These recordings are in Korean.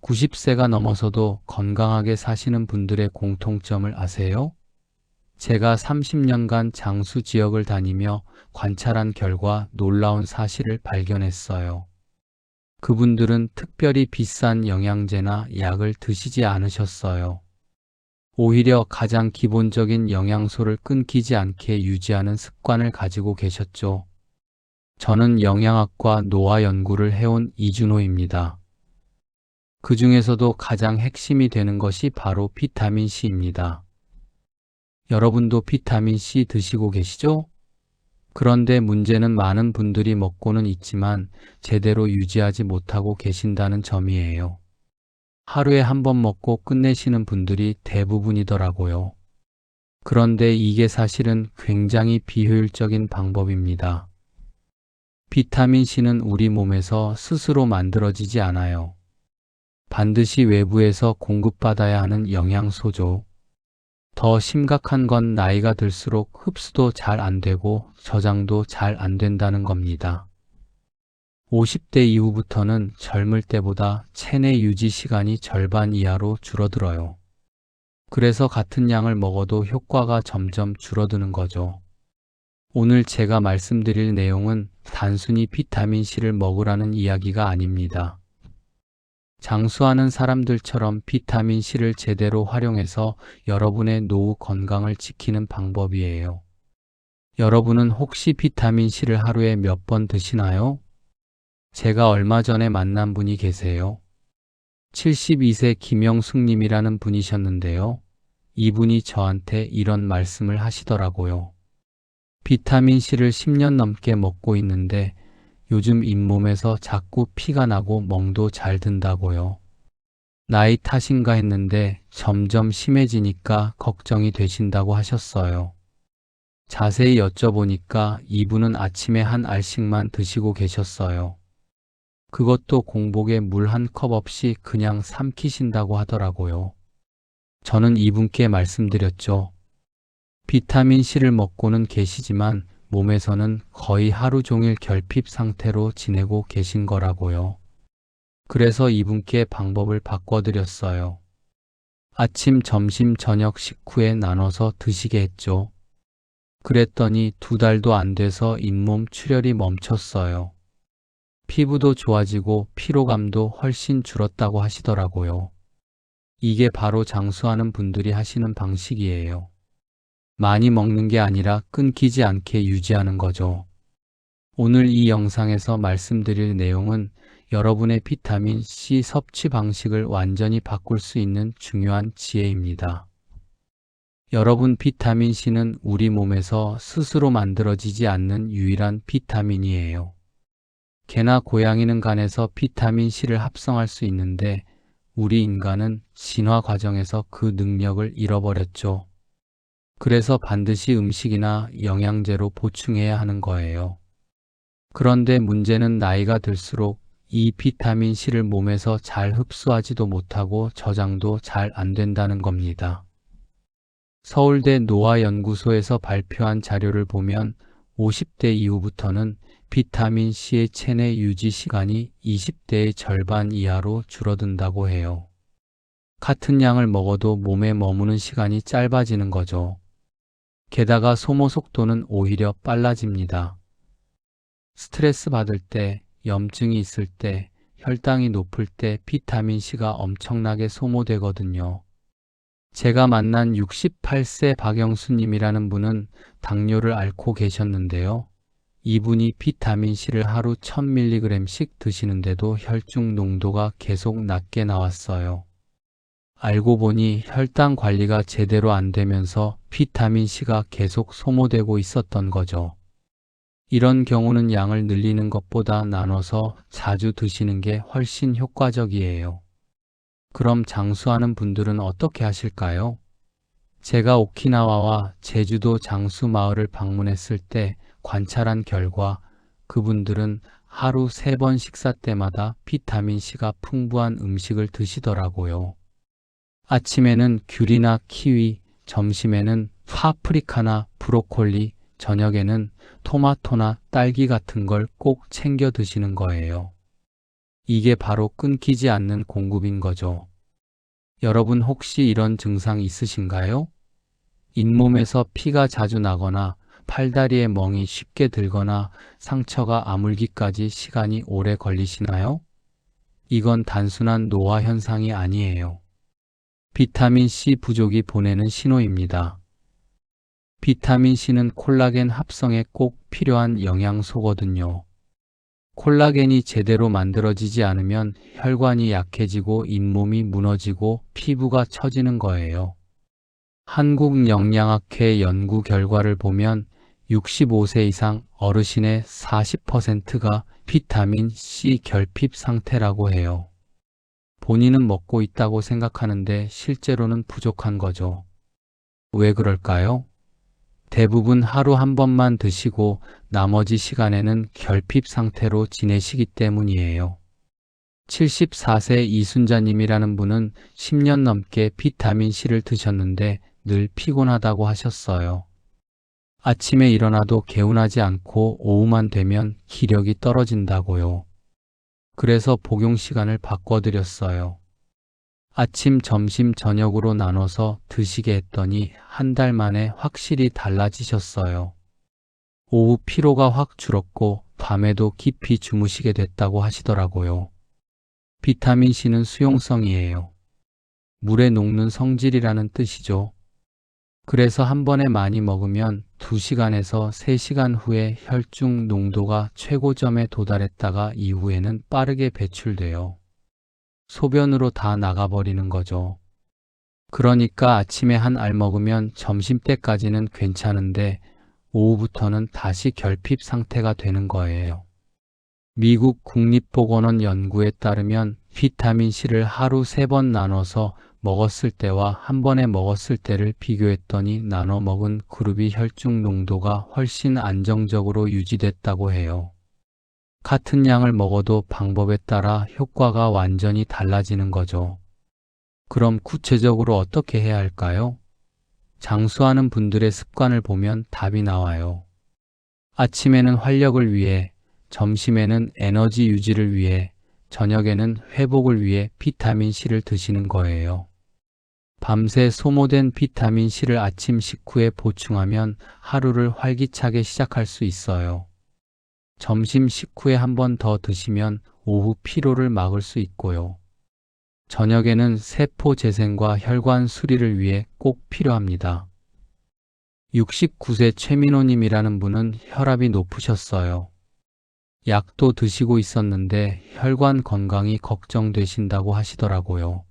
90세가 넘어서도 건강하게 사시는 분들의 공통점을 아세요? 제가 30년간 장수 지역을 다니며 관찰한 결과 놀라운 사실을 발견했어요. 그분들은 특별히 비싼 영양제나 약을 드시지 않으셨어요. 오히려 가장 기본적인 영양소를 끊기지 않게 유지하는 습관을 가지고 계셨죠. 저는 영양학과 노화 연구를 해온 이준호입니다. 그 중에서도 가장 핵심이 되는 것이 바로 비타민C입니다. 여러분도 비타민C 드시고 계시죠? 그런데 문제는 많은 분들이 먹고는 있지만 제대로 유지하지 못하고 계신다는 점이에요. 하루에 한 번 먹고 끝내시는 분들이 대부분이더라고요. 그런데 이게 사실은 굉장히 비효율적인 방법입니다. 비타민C는 우리 몸에서 스스로 만들어지지 않아요. 반드시 외부에서 공급받아야 하는 영양소죠. 더 심각한 건 나이가 들수록 흡수도 잘 안 되고 저장도 잘 안 된다는 겁니다. 50대 이후부터는 젊을 때보다 체내 유지 시간이 절반 이하로 줄어들어요. 그래서 같은 양을 먹어도 효과가 점점 줄어드는 거죠. 오늘 제가 말씀드릴 내용은 단순히 비타민C를 먹으라는 이야기가 아닙니다. 장수하는 사람들처럼 비타민C를 제대로 활용해서 여러분의 노후 건강을 지키는 방법이에요. 여러분은 혹시 비타민C를 하루에 몇 번 드시나요? 제가 얼마 전에 만난 분이 계세요. 72세 김영숙님이라는 분이셨는데요. 이분이 저한테 이런 말씀을 하시더라고요. 비타민C를 10년 넘게 먹고 있는데 요즘 잇몸에서 자꾸 피가 나고 멍도 잘 든다고요. 나이 탓인가 했는데 점점 심해지니까 걱정이 되신다고 하셨어요. 자세히 여쭤보니까 이분은 아침에 한 알씩만 드시고 계셨어요. 그것도 공복에 물 한 컵 없이 그냥 삼키신다고 하더라고요. 저는 이분께 말씀드렸죠. 비타민C를 먹고는 계시지만 몸에서는 거의 하루 종일 결핍 상태로 지내고 계신 거라고요. 그래서 이분께 방법을 바꿔드렸어요. 아침, 점심, 저녁 식후에 나눠서 드시게 했죠. 그랬더니 2달도 안 돼서 잇몸 출혈이 멈췄어요. 피부도 좋아지고 피로감도 훨씬 줄었다고 하시더라고요. 이게 바로 장수하는 분들이 하시는 방식이에요. 많이 먹는 게 아니라 끊기지 않게 유지하는 거죠. 오늘 이 영상에서 말씀드릴 내용은 여러분의 비타민C 섭취 방식을 완전히 바꿀 수 있는 중요한 지혜입니다. 여러분, 비타민C는 우리 몸에서 스스로 만들어지지 않는 유일한 비타민이에요. 개나 고양이는 간에서 비타민C를 합성할 수 있는데 우리 인간은 진화 과정에서 그 능력을 잃어버렸죠. 그래서 반드시 음식이나 영양제로 보충해야 하는 거예요. 그런데 문제는 나이가 들수록 이 비타민C를 몸에서 잘 흡수하지도 못하고 저장도 잘 안 된다는 겁니다. 서울대 노화연구소에서 발표한 자료를 보면 50대 이후부터는 비타민C의 체내 유지 시간이 20대의 절반 이하로 줄어든다고 해요. 같은 양을 먹어도 몸에 머무는 시간이 짧아지는 거죠. 게다가 소모 속도는 오히려 빨라집니다. 스트레스 받을 때, 염증이 있을 때, 혈당이 높을 때 비타민C가 엄청나게 소모되거든요. 제가 만난 68세 박영수님이라는 분은 당뇨를 앓고 계셨는데요. 이분이 비타민C를 하루 1000mg씩 드시는데도 혈중 농도가 계속 낮게 나왔어요. 알고 보니 혈당 관리가 제대로 안 되면서 비타민C가 계속 소모되고 있었던 거죠. 이런 경우는 양을 늘리는 것보다 나눠서 자주 드시는 게 훨씬 효과적이에요. 그럼 장수하는 분들은 어떻게 하실까요? 제가 오키나와와 제주도 장수 마을을 방문했을 때 관찰한 결과 그분들은 하루 3번 식사 때마다 비타민C가 풍부한 음식을 드시더라고요. 아침에는 귤이나 키위, 점심에는 파프리카나 브로콜리, 저녁에는 토마토나 딸기 같은 걸 꼭 챙겨 드시는 거예요. 이게 바로 끊기지 않는 공급인 거죠. 여러분 혹시 이런 증상 있으신가요? 잇몸에서 피가 자주 나거나 팔다리에 멍이 쉽게 들거나 상처가 아물기까지 시간이 오래 걸리시나요? 이건 단순한 노화 현상이 아니에요. 비타민 C 부족이 보내는 신호입니다. 비타민 C는 콜라겐 합성에 꼭 필요한 영양소거든요. 콜라겐이 제대로 만들어지지 않으면 혈관이 약해지고 잇몸이 무너지고 피부가 처지는 거예요. 한국영양학회 연구 결과를 보면 65세 이상 어르신의 40%가 비타민 C 결핍 상태라고 해요. 본인은 먹고 있다고 생각하는데 실제로는 부족한 거죠. 왜 그럴까요? 대부분 하루 한 번만 드시고 나머지 시간에는 결핍 상태로 지내시기 때문이에요. 74세 이순자님이라는 분은 10년 넘게 비타민 C를 드셨는데 늘 피곤하다고 하셨어요. 아침에 일어나도 개운하지 않고 오후만 되면 기력이 떨어진다고요. 그래서 복용 시간을 바꿔드렸어요. 아침, 점심, 저녁으로 나눠서 드시게 했더니 한 달 만에 확실히 달라지셨어요. 오후 피로가 확 줄었고 밤에도 깊이 주무시게 됐다고 하시더라고요. 비타민 C는 수용성이에요. 물에 녹는 성질이라는 뜻이죠. 그래서 한 번에 많이 먹으면 2시간에서 3시간 후에 혈중 농도가 최고점에 도달했다가 이후에는 빠르게 배출돼요. 소변으로 다 나가버리는 거죠. 그러니까 아침에 한 알 먹으면 점심때까지는 괜찮은데 오후부터는 다시 결핍 상태가 되는 거예요. 미국 국립보건원 연구에 따르면 비타민 C를 하루 3번 나눠서 먹었을 때와 한 번에 먹었을 때를 비교했더니 나눠 먹은 그룹이 혈중 농도가 훨씬 안정적으로 유지됐다고 해요. 같은 양을 먹어도 방법에 따라 효과가 완전히 달라지는 거죠. 그럼 구체적으로 어떻게 해야 할까요? 장수하는 분들의 습관을 보면 답이 나와요. 아침에는 활력을 위해, 점심에는 에너지 유지를 위해, 저녁에는 회복을 위해 비타민 C를 드시는 거예요. 밤새 소모된 비타민 C를 아침 식후에 보충하면 하루를 활기차게 시작할 수 있어요. 점심 식후에 한 번 더 드시면 오후 피로를 막을 수 있고요. 저녁에는 세포 재생과 혈관 수리를 위해 꼭 필요합니다. 69세 최민호님이라는 분은 혈압이 높으셨어요. 약도 드시고 있었는데 혈관 건강이 걱정되신다고 하시더라고요.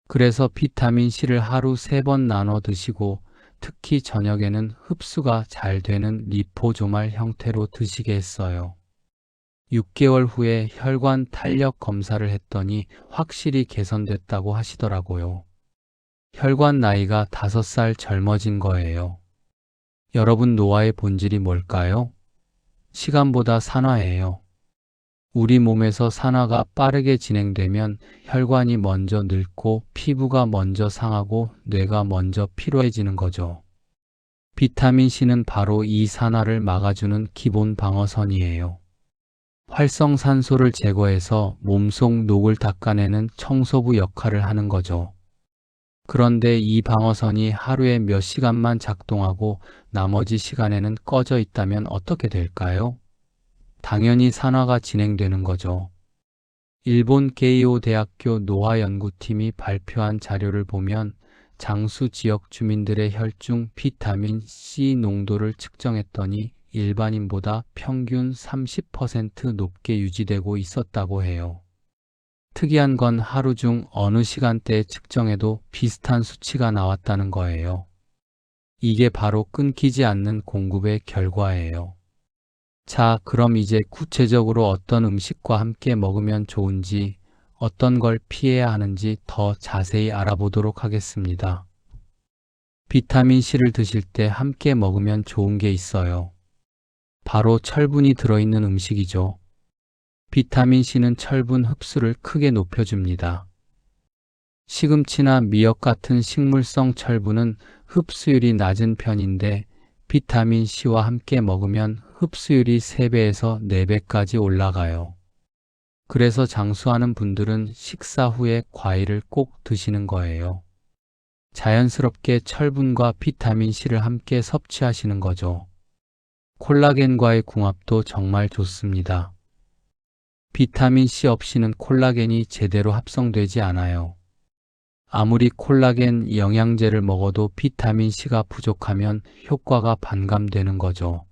그래서 비타민 C를 하루 3번 나눠 드시고 특히 저녁에는 흡수가 잘 되는 리포조말 형태로 드시게 했어요. 6개월 후에 혈관 탄력 검사를 했더니 확실히 개선됐다고 하시더라고요. 혈관 나이가 5살 젊어진 거예요. 여러분 노화의 본질이 뭘까요? 시간보다 산화예요. 우리 몸에서 산화가 빠르게 진행되면 혈관이 먼저 늙고 피부가 먼저 상하고 뇌가 먼저 피로해지는 거죠. 비타민 C는 바로 이 산화를 막아주는 기본 방어선이에요. 활성산소를 제거해서 몸속 녹을 닦아내는 청소부 역할을 하는 거죠. 그런데 이 방어선이 하루에 몇 시간만 작동하고 나머지 시간에는 꺼져 있다면 어떻게 될까요? 당연히 산화가 진행되는 거죠. 일본 게이오 대학교 노화연구팀이 발표한 자료를 보면 장수 지역 주민들의 혈중 비타민 C 농도를 측정했더니 일반인보다 평균 30% 높게 유지되고 있었다고 해요. 특이한 건 하루 중 어느 시간대에 측정해도 비슷한 수치가 나왔다는 거예요. 이게 바로 끊기지 않는 공급의 결과예요. 자, 그럼 이제 구체적으로 어떤 음식과 함께 먹으면 좋은지, 어떤 걸 피해야 하는지 더 자세히 알아보도록 하겠습니다. 비타민 C를 드실 때 함께 먹으면 좋은 게 있어요. 바로 철분이 들어있는 음식이죠. 비타민 C는 철분 흡수를 크게 높여줍니다. 시금치나 미역 같은 식물성 철분은 흡수율이 낮은 편인데 비타민 C와 함께 먹으면 흡수율이 3배에서 4배까지 올라가요. 그래서 장수하는 분들은 식사 후에 과일을 꼭 드시는 거예요. 자연스럽게 철분과 비타민C를 함께 섭취하시는 거죠. 콜라겐과의 궁합도 정말 좋습니다. 비타민C 없이는 콜라겐이 제대로 합성되지 않아요. 아무리 콜라겐 영양제를 먹어도 비타민C가 부족하면 효과가 반감되는 거죠.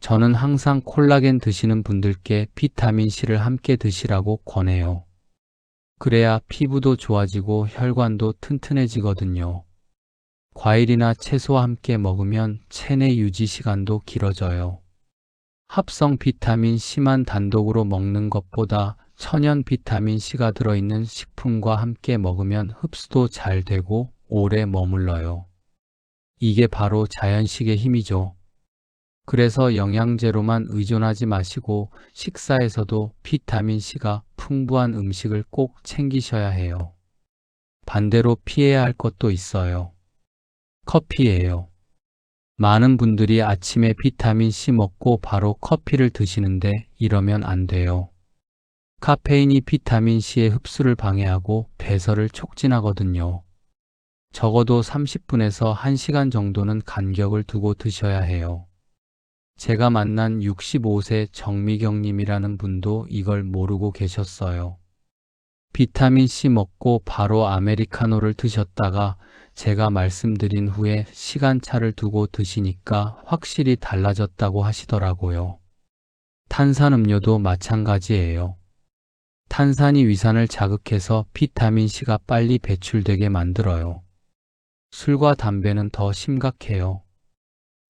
저는 항상 콜라겐 드시는 분들께 비타민C를 함께 드시라고 권해요. 그래야 피부도 좋아지고 혈관도 튼튼해지거든요. 과일이나 채소와 함께 먹으면 체내 유지 시간도 길어져요. 합성 비타민C만 단독으로 먹는 것보다 천연 비타민C가 들어있는 식품과 함께 먹으면 흡수도 잘 되고 오래 머물러요. 이게 바로 자연식의 힘이죠. 그래서 영양제로만 의존하지 마시고 식사에서도 비타민C가 풍부한 음식을 꼭 챙기셔야 해요. 반대로 피해야 할 것도 있어요. 커피예요. 많은 분들이 아침에 비타민C 먹고 바로 커피를 드시는데 이러면 안 돼요. 카페인이 비타민C의 흡수를 방해하고 배설을 촉진하거든요. 적어도 30분에서 1시간 정도는 간격을 두고 드셔야 해요. 제가 만난 65세 정미경님이라는 분도 이걸 모르고 계셨어요. 비타민C 먹고 바로 아메리카노를 드셨다가 제가 말씀드린 후에 시간차를 두고 드시니까 확실히 달라졌다고 하시더라고요. 탄산음료도 마찬가지예요. 탄산이 위산을 자극해서 비타민C가 빨리 배출되게 만들어요. 술과 담배는 더 심각해요.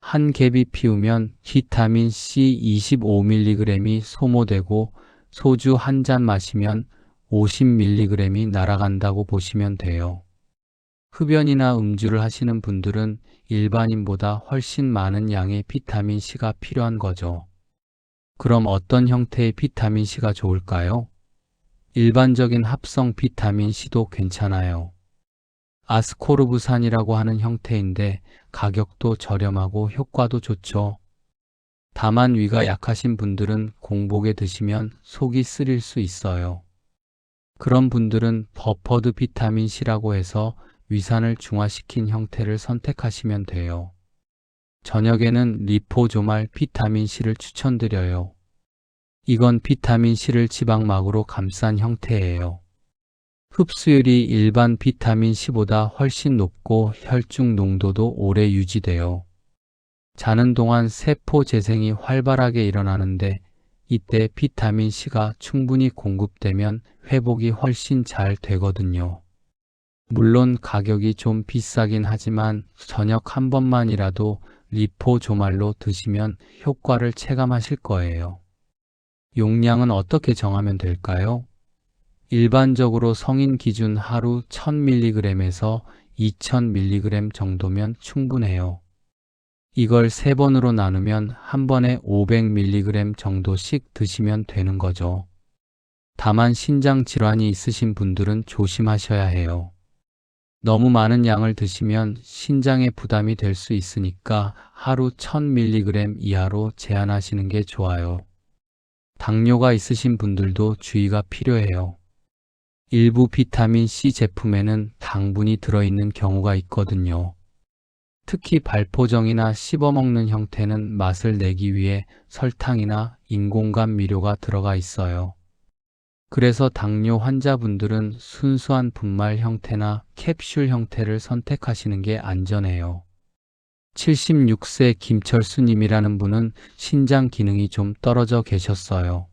한 갭이 피우면 비타민C 25mg이 소모되고 소주 한 잔 마시면 50mg이 날아간다고 보시면 돼요. 흡연이나 음주를 하시는 분들은 일반인보다 훨씬 많은 양의 비타민C가 필요한 거죠. 그럼 어떤 형태의 비타민C가 좋을까요? 일반적인 합성 비타민C도 괜찮아요. 아스코르브산이라고 하는 형태인데 가격도 저렴하고 효과도 좋죠. 다만 위가 약하신 분들은 공복에 드시면 속이 쓰릴 수 있어요. 그런 분들은 버퍼드 비타민C라고 해서 위산을 중화시킨 형태를 선택하시면 돼요. 저녁에는 리포조말 비타민C를 추천드려요. 이건 비타민C를 지방막으로 감싼 형태예요. 흡수율이 일반 비타민C보다 훨씬 높고 혈중 농도도 오래 유지돼요. 자는 동안 세포 재생이 활발하게 일어나는데 이때 비타민C가 충분히 공급되면 회복이 훨씬 잘 되거든요. 물론 가격이 좀 비싸긴 하지만 저녁 한 번만이라도 리포조말로 드시면 효과를 체감하실 거예요. 용량은 어떻게 정하면 될까요? 일반적으로 성인 기준 하루 1000mg에서 2000mg 정도면 충분해요. 이걸 3번으로 나누면 한 번에 500mg 정도씩 드시면 되는 거죠. 다만 신장 질환이 있으신 분들은 조심하셔야 해요. 너무 많은 양을 드시면 신장에 부담이 될 수 있으니까 하루 1000mg 이하로 제한하시는 게 좋아요. 당뇨가 있으신 분들도 주의가 필요해요. 일부 비타민C 제품에는 당분이 들어있는 경우가 있거든요. 특히 발포정이나 씹어먹는 형태는 맛을 내기 위해 설탕이나 인공감 미료가 들어가 있어요. 그래서 당뇨 환자분들은 순수한 분말 형태나 캡슐 형태를 선택하시는 게 안전해요. 76세 김철수님이라는 분은 신장 기능이 좀 떨어져 계셨어요.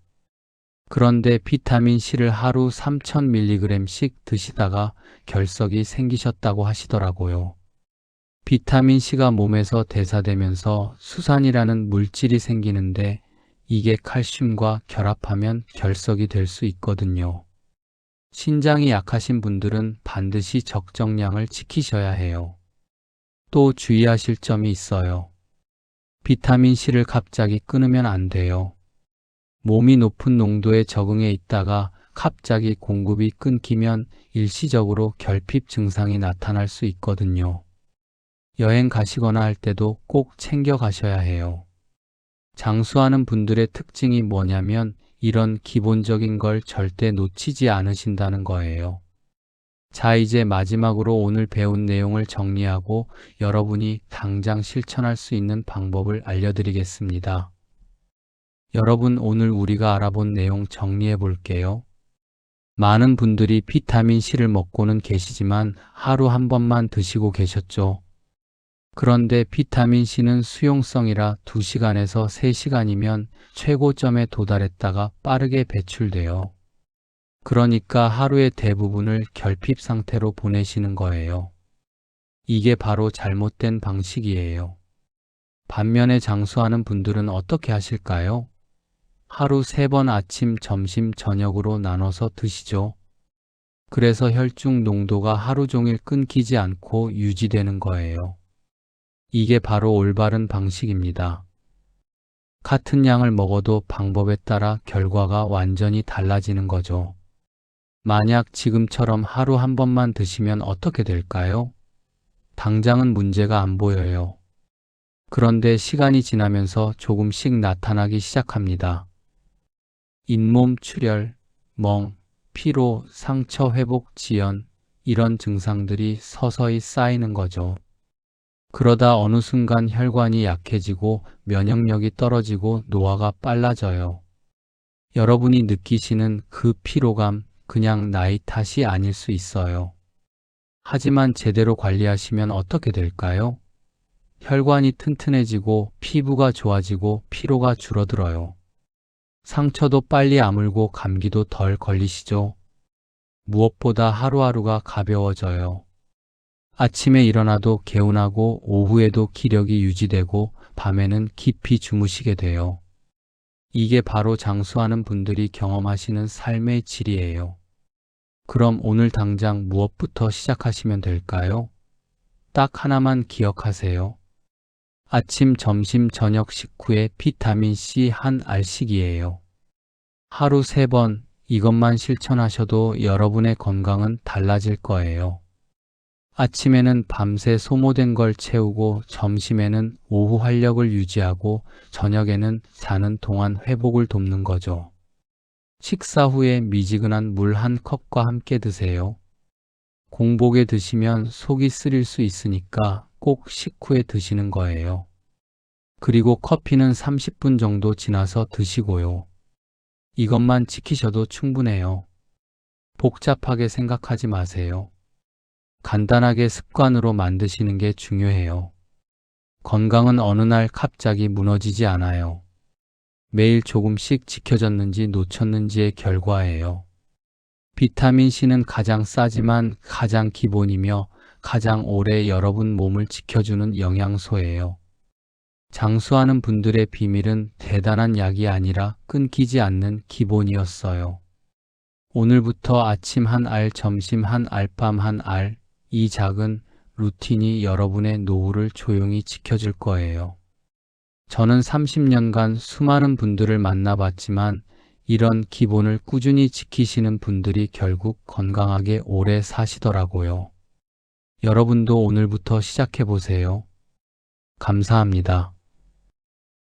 그런데 비타민C를 하루 3000mg씩 드시다가 결석이 생기셨다고 하시더라고요. 비타민C가 몸에서 대사되면서 수산이라는 물질이 생기는데 이게 칼슘과 결합하면 결석이 될 수 있거든요. 신장이 약하신 분들은 반드시 적정량을 지키셔야 해요. 또 주의하실 점이 있어요. 비타민C를 갑자기 끊으면 안 돼요. 몸이 높은 농도에 적응해 있다가 갑자기 공급이 끊기면 일시적으로 결핍 증상이 나타날 수 있거든요. 여행 가시거나 할 때도 꼭 챙겨 가셔야 해요. 장수하는 분들의 특징이 뭐냐면 이런 기본적인 걸 절대 놓치지 않으신다는 거예요. 자, 이제 마지막으로 오늘 배운 내용을 정리하고 여러분이 당장 실천할 수 있는 방법을 알려드리겠습니다. 여러분, 오늘 우리가 알아본 내용 정리해 볼게요. 많은 분들이 비타민C를 먹고는 계시지만 하루 한 번만 드시고 계셨죠. 그런데 비타민C는 수용성이라 2시간에서 3시간이면 최고점에 도달했다가 빠르게 배출돼요. 그러니까 하루의 대부분을 결핍 상태로 보내시는 거예요. 이게 바로 잘못된 방식이에요. 반면에 장수하는 분들은 어떻게 하실까요? 하루 3번 아침, 점심, 저녁으로 나눠서 드시죠. 그래서 혈중 농도가 하루 종일 끊기지 않고 유지되는 거예요. 이게 바로 올바른 방식입니다. 같은 양을 먹어도 방법에 따라 결과가 완전히 달라지는 거죠. 만약 지금처럼 하루 한 번만 드시면 어떻게 될까요? 당장은 문제가 안 보여요. 그런데 시간이 지나면서 조금씩 나타나기 시작합니다. 잇몸 출혈, 멍, 피로, 상처 회복 지연, 이런 증상들이 서서히 쌓이는 거죠. 그러다 어느 순간 혈관이 약해지고 면역력이 떨어지고 노화가 빨라져요. 여러분이 느끼시는 그 피로감, 그냥 나이 탓이 아닐 수 있어요. 하지만 제대로 관리하시면 어떻게 될까요? 혈관이 튼튼해지고 피부가 좋아지고 피로가 줄어들어요. 상처도 빨리 아물고 감기도 덜 걸리시죠? 무엇보다 하루하루가 가벼워져요. 아침에 일어나도 개운하고 오후에도 기력이 유지되고 밤에는 깊이 주무시게 돼요. 이게 바로 장수하는 분들이 경험하시는 삶의 질이에요. 그럼 오늘 당장 무엇부터 시작하시면 될까요? 딱 하나만 기억하세요. 아침, 점심, 저녁 식후에 비타민C 한 알씩이에요. 하루 3번 이것만 실천하셔도 여러분의 건강은 달라질 거예요. 아침에는 밤새 소모된 걸 채우고 점심에는 오후 활력을 유지하고 저녁에는 자는 동안 회복을 돕는 거죠. 식사 후에 미지근한 물 한 컵과 함께 드세요. 공복에 드시면 속이 쓰릴 수 있으니까 꼭 식후에 드시는 거예요. 그리고 커피는 30분 정도 지나서 드시고요. 이것만 지키셔도 충분해요. 복잡하게 생각하지 마세요. 간단하게 습관으로 만드시는 게 중요해요. 건강은 어느 날 갑자기 무너지지 않아요. 매일 조금씩 지켜졌는지 놓쳤는지의 결과예요. 비타민C는 가장 싸지만 가장 기본이며 가장 오래 여러분 몸을 지켜주는 영양소예요. 장수하는 분들의 비밀은 대단한 약이 아니라 끊기지 않는 기본이었어요. 오늘부터 아침 한 알, 점심 한 알, 밤 한 알, 이 작은 루틴이 여러분의 노후를 조용히 지켜줄 거예요. 저는 30년간 수많은 분들을 만나봤지만 이런 기본을 꾸준히 지키시는 분들이 결국 건강하게 오래 사시더라고요. 여러분도 오늘부터 시작해보세요. 감사합니다.